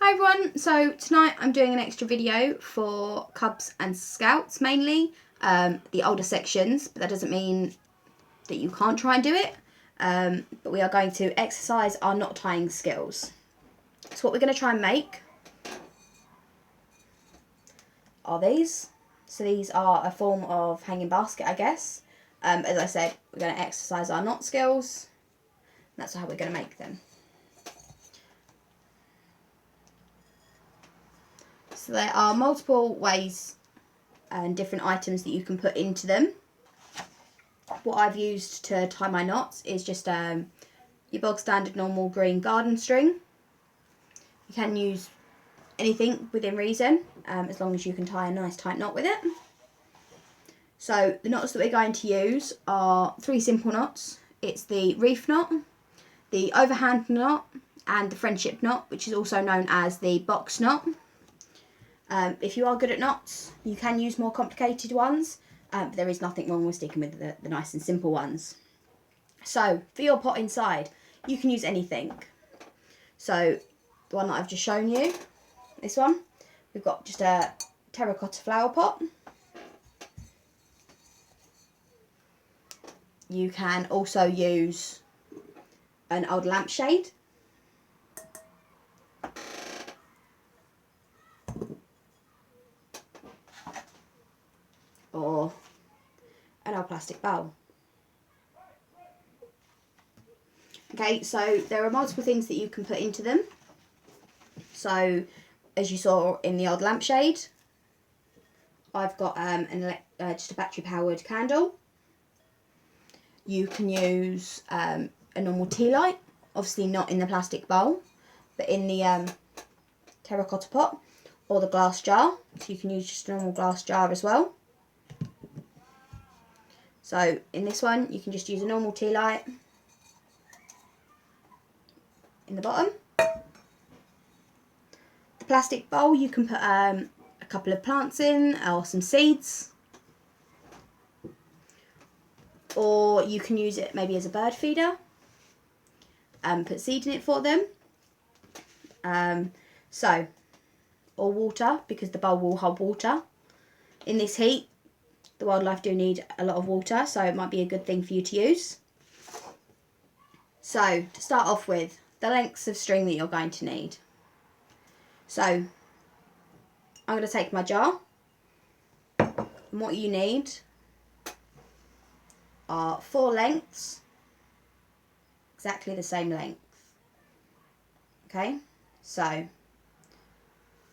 Hi everyone, so tonight I'm doing an extra video for Cubs and Scouts mainly, the older sections, but that doesn't mean that you can't try and do it, but we are going to exercise our knot tying skills. So what we're going to try and make are these. So these are a form of hanging basket, I guess. As I said, we're going to exercise our knot skills, and that's how we're going to make them. So there are multiple ways and different items that you can put into them. What I've used to tie my knots is just your bog standard normal green garden string. You can use anything within reason, as long as you can tie a nice tight knot with it. So the knots that we're going to use are 3 simple knots. It's the reef knot, the overhand knot, and the friendship knot, which is also known as the box knot. If you are good at knots, you can use more complicated ones, but there is nothing wrong with sticking with the nice and simple ones. So for your pot inside, you can use anything. So the one that I've just shown you, this one, we've got just a terracotta flower pot. You can also use an old lampshade. Or an old plastic bowl. Okay, so there are multiple things that you can put into them. So, as you saw in the old lampshade, I've got just a battery-powered candle. You can use a normal tea light, obviously not in the plastic bowl, but in the terracotta pot or the glass jar. So you can use just a normal glass jar as well. So in this one, you can just use a normal tea light in the bottom. The plastic bowl, you can put a couple of plants in or some seeds. Or you can use it maybe as a bird feeder and put seed in it for them. Or water, because the bowl will hold water. In this heat, the wildlife do need a lot of water, so it might be a good thing for you to use. So, to start off with, the lengths of string that you're going to need. So, I'm going to take my jar, and what you need are 4 lengths, exactly the same length. Okay, so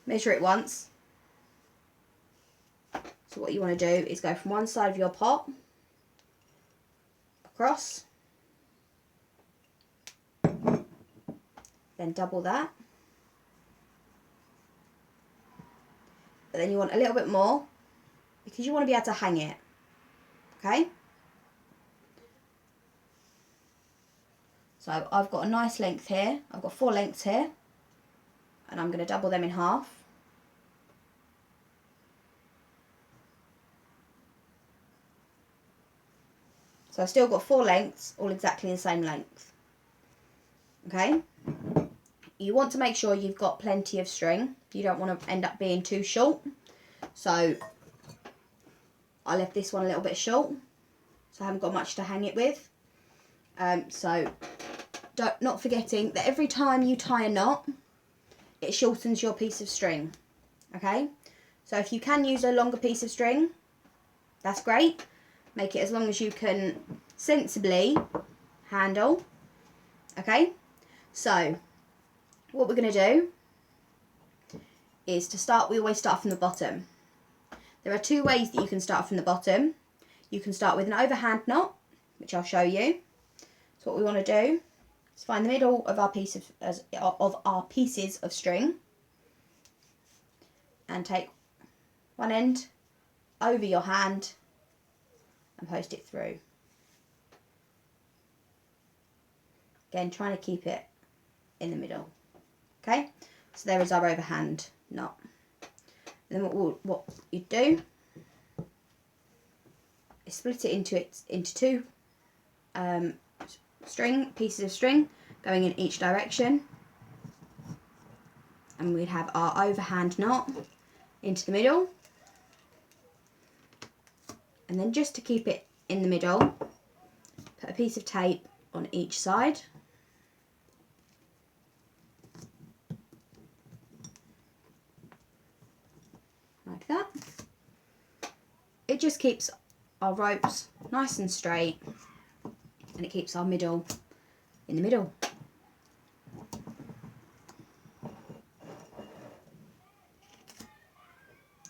measure it once. So what you want to do is go from one side of your pot across, then double that, but then you want a little bit more because you want to be able to hang it. Okay, so I've got a nice length here, I've got 4 lengths here, and I'm going to double them in half. So I've still got 4 lengths, all exactly the same length. Okay, you want to make sure you've got plenty of string. You don't want to end up being too short. So I left this one a little bit short, so I haven't got much to hang it with. Not forgetting that every time you tie a knot, it shortens your piece of string. Okay, so if you can use a longer piece of string, that's great. Make it as long as you can sensibly handle. Okay, so what we're going to do is we always start from the bottom. There are 2 ways that you can start from the bottom. You can start with an overhand knot, which I'll show you. So what we want to do is find the middle of our pieces of string and take one end over your hand and post it through. Again, trying to keep it in the middle. Okay, so there is our overhand knot. And then what you do is split it into 2 pieces of string going in each direction. and we'd have our overhand knot into the middle. And then just to keep it in the middle, put a piece of tape on each side. Like that. It just keeps our ropes nice and straight, and it keeps our middle in the middle.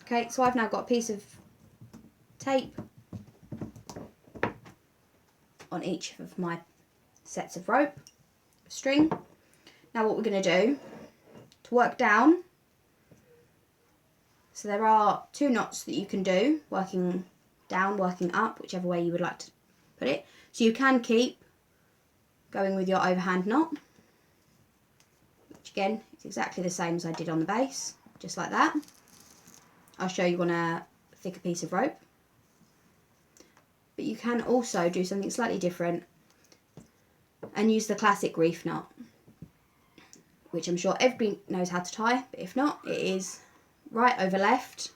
Okay, so I've now got a piece of tape on each of my sets of rope, string. Now what we're going to do to work down, so there are 2 knots that you can do, working down, working up, whichever way you would like to put it. So you can keep going with your overhand knot, which again is exactly the same as I did on the base, just like that. I'll show you on a thicker piece of rope. But you can also do something slightly different and use the classic reef knot, which I'm sure everybody knows how to tie, but if not, it is right over left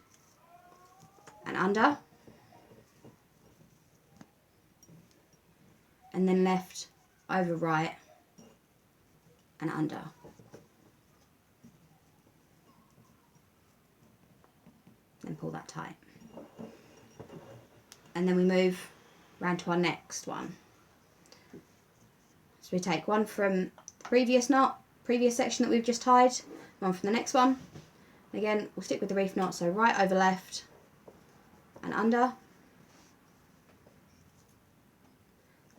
and under, and then left over right and under. Then pull that tight. And then we move round to our next one. So we take one from the previous knot, previous section that we've just tied, one from the next one. Again, we'll stick with the reef knot, so right over left and under,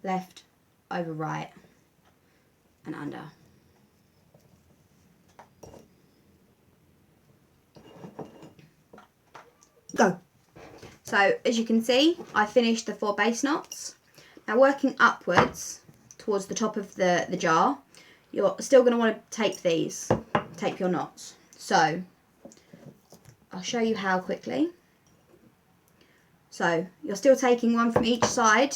left over right and under. Go! So as you can see, I finished the 4 base knots. Now working upwards towards the top of the jar, you're still going to want to tape your knots. So I'll show you how quickly. So you're still taking one from each side,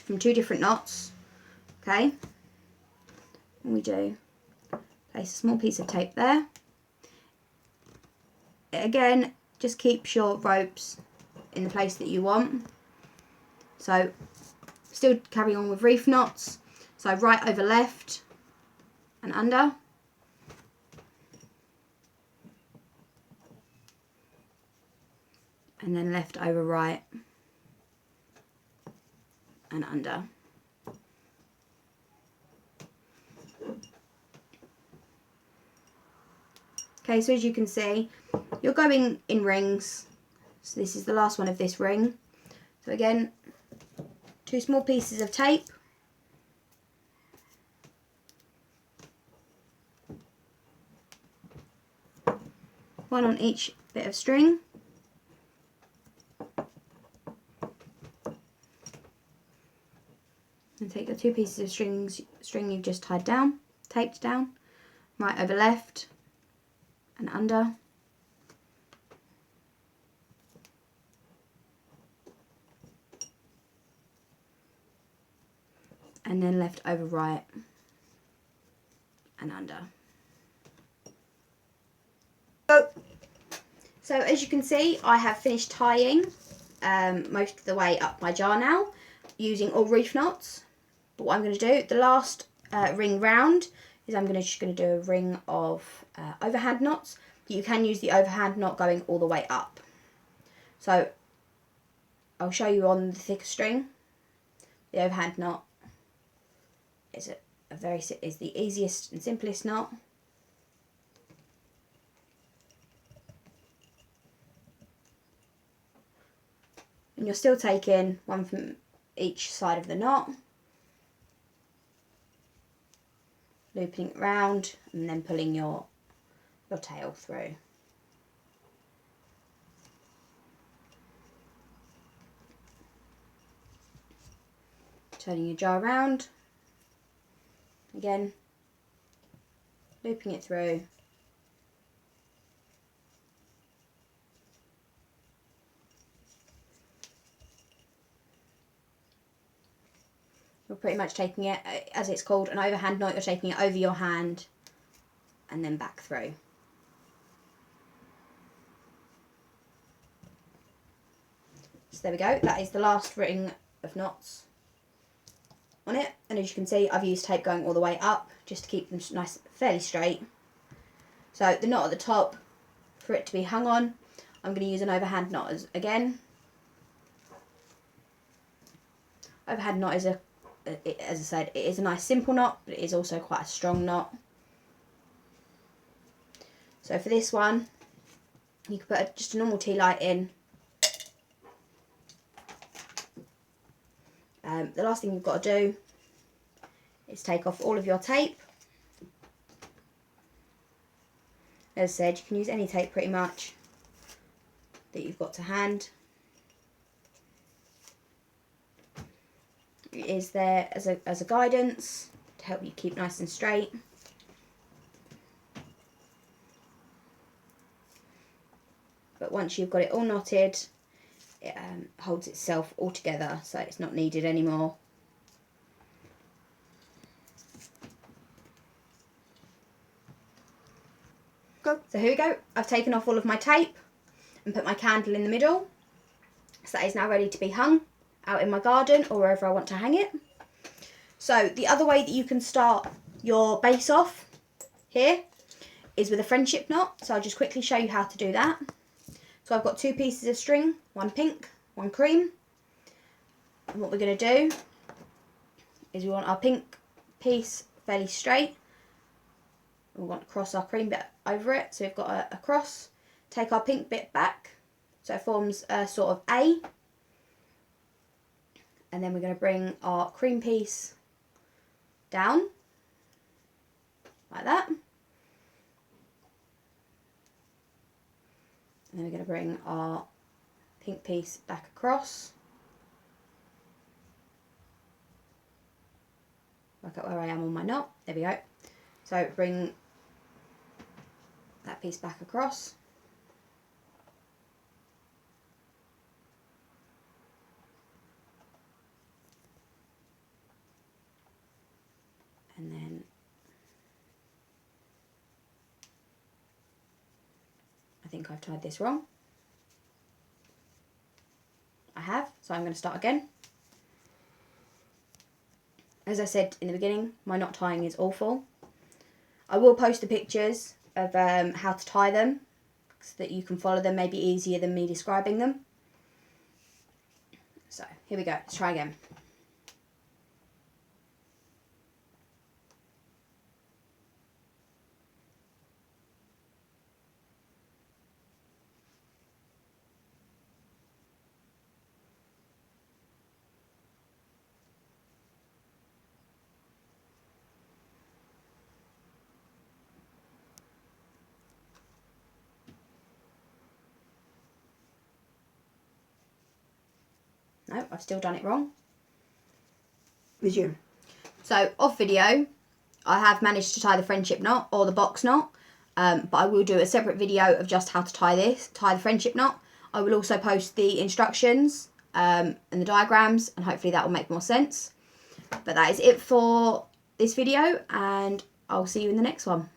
from 2 different knots, okay? And we do place a small piece of tape there. Again, just keep your ropes in the place that you want. So still carry on with reef knots. So right over left and under. And then left over right and under. Okay, so as you can see, you're going in rings. So this is the last one of this ring. So again, 2 small pieces of tape. One on each bit of string. And take your 2 pieces of string you've just tied down, taped down, right over left and under. And then left over right and under. So as you can see, I have finished tying most of the way up my jar now, using all reef knots. But what I'm going to do, the last ring round, is I'm just going to do a ring of overhand knots. You can use the overhand knot going all the way up. So I'll show you on the thicker string. The overhand knot is is the easiest and simplest knot. And you're still taking one from each side of the knot, looping it round and then pulling your tail through. Turning your jar around, again, looping it through, you'll we're pretty much taking it, as it's called, an overhand knot. You're taking it over your hand and then back through. So there we go, that is the last ring of knots on it, and as you can see I've used tape going all the way up just to keep them nice, fairly straight. So the knot at the top, for it to be hung on, I'm going to use an overhand knot again. Overhand knot is as I said, it is a nice simple knot, but it is also quite a strong knot. So for this one, you can put just a normal tea light in. The last thing you've got to do is take off all of your tape. As I said, you can use any tape pretty much that you've got to hand. It is there as a guidance to help you keep nice and straight. But once you've got it all knotted, it holds itself all together, so it's not needed anymore. Go. So here we go. I've taken off all of my tape and put my candle in the middle. So that is now ready to be hung out in my garden or wherever I want to hang it. So the other way that you can start your base off here is with a friendship knot. So I'll just quickly show you how to do that. So I've got 2 pieces of string, one pink, one cream. And what we're going to do is we want our pink piece fairly straight. We want to cross our cream bit over it. So we've got a cross. Take our pink bit back. So it forms a sort of A. And then we're going to bring our cream piece down. Like that. And then we're going to bring our pink piece back across. Work out where I am on my knot. There we go. So bring that piece back across. And then I think I've tied this wrong. I have, so I'm going to start again. As I said in the beginning, my knot tying is awful. I will post the pictures of how to tie them so that you can follow them, maybe easier than me describing them. So here we go, let's try again. No, I've still done it wrong. Resume. So off video, I have managed to tie the friendship knot or the box knot, but I will do a separate video of just how to tie the friendship knot. I will also post the instructions and the diagrams, and hopefully that will make more sense. But that is it for this video, and I'll see you in the next one.